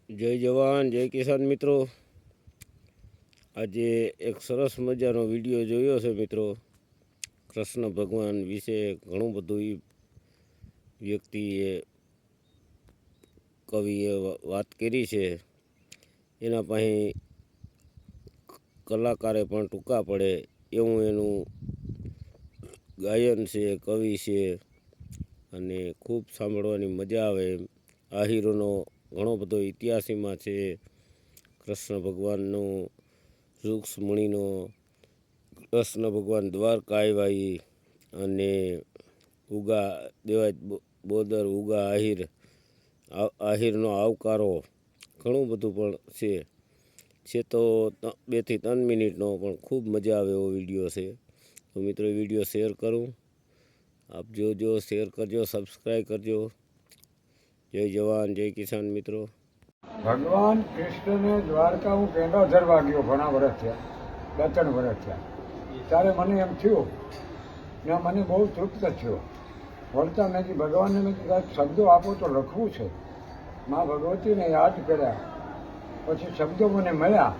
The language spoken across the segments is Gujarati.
જય જવાન જય કિસાન મિત્રો, આજે એક સરસ મજાનો વિડીયો જોયો છે મિત્રો. કૃષ્ણ ભગવાન વિશે ઘણું બધું વ્યક્તિએ કવિએ વાત કરી છે. એના પાસે કલાકારે પણ ટૂંકા પડે એવું એનું ગાયન છે, કવિ છે અને ખૂબ સાંભળવાની મજા આવે. આહિરોનો ઘણો બધો ઇતિહાસ એમાં છે. કૃષ્ણ ભગવાનનો, રૂક્ષ્મણીનો, કૃષ્ણ ભગવાન દ્વારકા આવ્યા અને ઉગા દેવાજ બોદર ઉગા આહિરનો આવકારો ઘણું બધું પણ છે તો 2 થી 3 મિનિટનો, પણ ખૂબ મજા આવે એવો વિડીયો છે. તો મિત્રો વિડીયો શેર કરું, આપ જોજો, શેર કરજો, સબસ્ક્રાઈબ કરજો. જય જવાન જય કિસાન મિત્રો. ભગવાન કૃષ્ણને દ્વારકા હું કેન્દ્ર ધરવા ગયો ઘણા વર્ષ થયા, 2-3 વર્ષ થયા. ત્યારે મને એમ થયું ને મને બહુ તૃપ્ત થયો. વળતા મેં ભગવાનને મેં કીધું શબ્દો આપો તો લખવું છે. મા ભગવતીને યાદ કર્યા પછી શબ્દો મને મળ્યા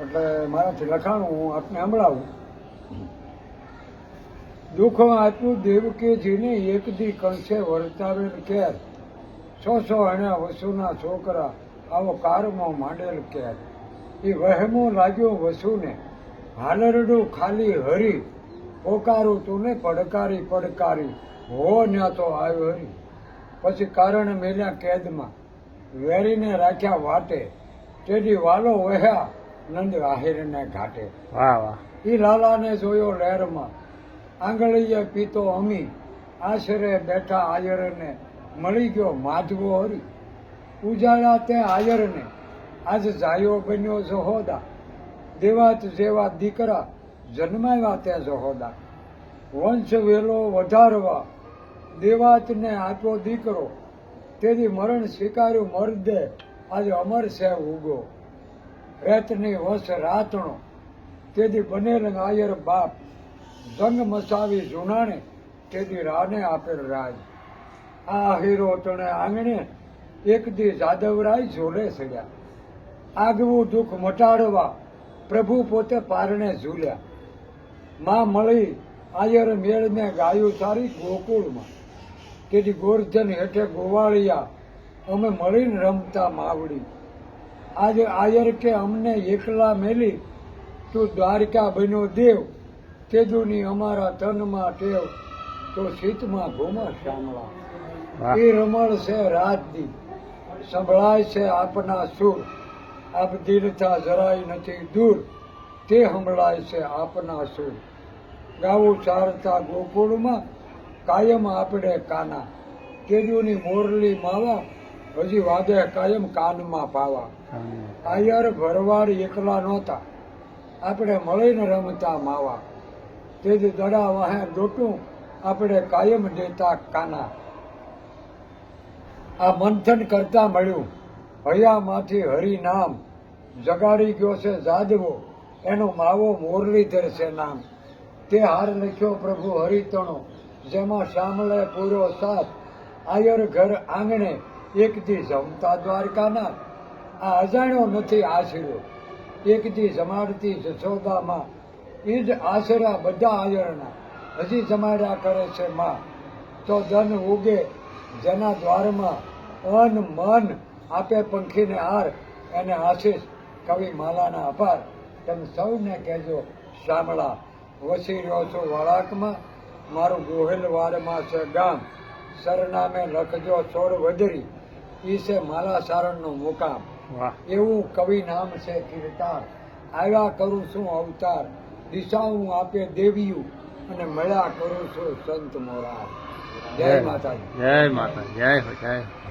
એટલે મારાથી લખાણું હું આપને સંભળાવું. દુઃખ આપ્યું દેવકીજીને એક દી કંસે વર્તાવેલ કેર, 100 અણ્યા વસુના છોકરા આવો કારમો માંડેલ કેર. એ વહેમો લાગ્યો વસુને હાલરડું ખાલી હરી, પોકારું તું ને પડકારી પડકારી હો ન્યા તો આવ્યો હરી. પછી કારણ મેલ્યા કેદમાં, વેરીને રાખ્યા વાટે, તેડી વાલો વહ્યા નંદ આહિરને ઘાટે. વાહ વાહ. ઈ લાલાને જોયો લહેરમાં, આંગળીએ પીતો અમી, આશરે બેઠા આયરને મળી ગયો માધવો હરી. ઉજાળા તે આયરને આજ જાયો બન્યો જહોદા, દેવાત જેવા દીકરા જન્માવ્યા તે જહોદા. વંશ વેલો વધારવા દેવાતને આપ્યો દીકરો, તેથી મરણ સ્વીકાર્યું મર્દે આજે અમર છે ઉગો. રેતની વંશ રાતણો તેથી બનેલ આયર બાપ, જંગ મચાવી જુનાણે તેથી રાને આપેલ રાજ. આ હીરો તણે આંગણે એક દી જાદવરાય ઝોલે ચડ્યા, આગવું દુઃખ મટાડવા પ્રભુ પોતે પારણે ઝૂલ્યા. માં મળી આયર મેળને ગાયું સારી ગોકુળમાં, તેથી ગોરધન હેઠે ગોવાળિયા અમે મળીને રમતા માવડી. આજે આયર કે અમને એકલા મેલી, તું દ્વારકા બન્યો દેવ, તેજુની અમારા તનમાં ટેવ, તો શીતમાં ઘુમા શામળા. એ રમણ છે રાતદી, સંભળાય છે આપના સુર, આપ દીર્થા જરાય નથી દૂર, તે સંભળાય છે આપના સુર. ગાવું ચારતા ગોકુળમાં કાયમ આપણે કાના, તેજુની મોરલી માવા હજી વાદે કાયમ કાનમાં પાવા. આયર ભરવાડ એકલા નહોતા, આપણે મળીને રમતા માવા, તેથી દડા વાહે દોટું આપણે કાયમ દેતા કાના. આ મંથન કરતા મળ્યું હૈયામાંથી હરિ નામ, જગાડી ગયો છે જાદવો એનો માવો મોરલીધર છે નામ. તે હાર લખ્યો પ્રભુ હરિતણો, જેમાં શામળે પૂરો સાથ, આયર ઘર આંગણે એક દી જમતા દ્વારકાના. આ અજાણ્યો નથી આશરો, એક દી જમાડતી જશોદામાં, એ જ આશરા બધા આયરના હજી જમાડ્યા કરે છે માં. તો ધન ઉગે જેના દ્વારમાં, અન મન આપે પંખીને હાર, એને આશીષ કવિ માલાના અપાર. તમે સૌને કહેજો શામળા, વસી રહ્યો છું વળાકમાં, મારું ગોહિલવાડમાં છે ગામ, સરનામે લખજો છોડ વધરી, ઈ છે માલા સારણનું મુકામ. એવું કવિ નામ છે કીર્તાર, આવ્યા કરું છું અવતાર, દિશાઓ આપે દેવીયું અને મળ્યા કરું છું સંત મોરાર. જય માતાજી. જય માતા, જય હો, જય હો.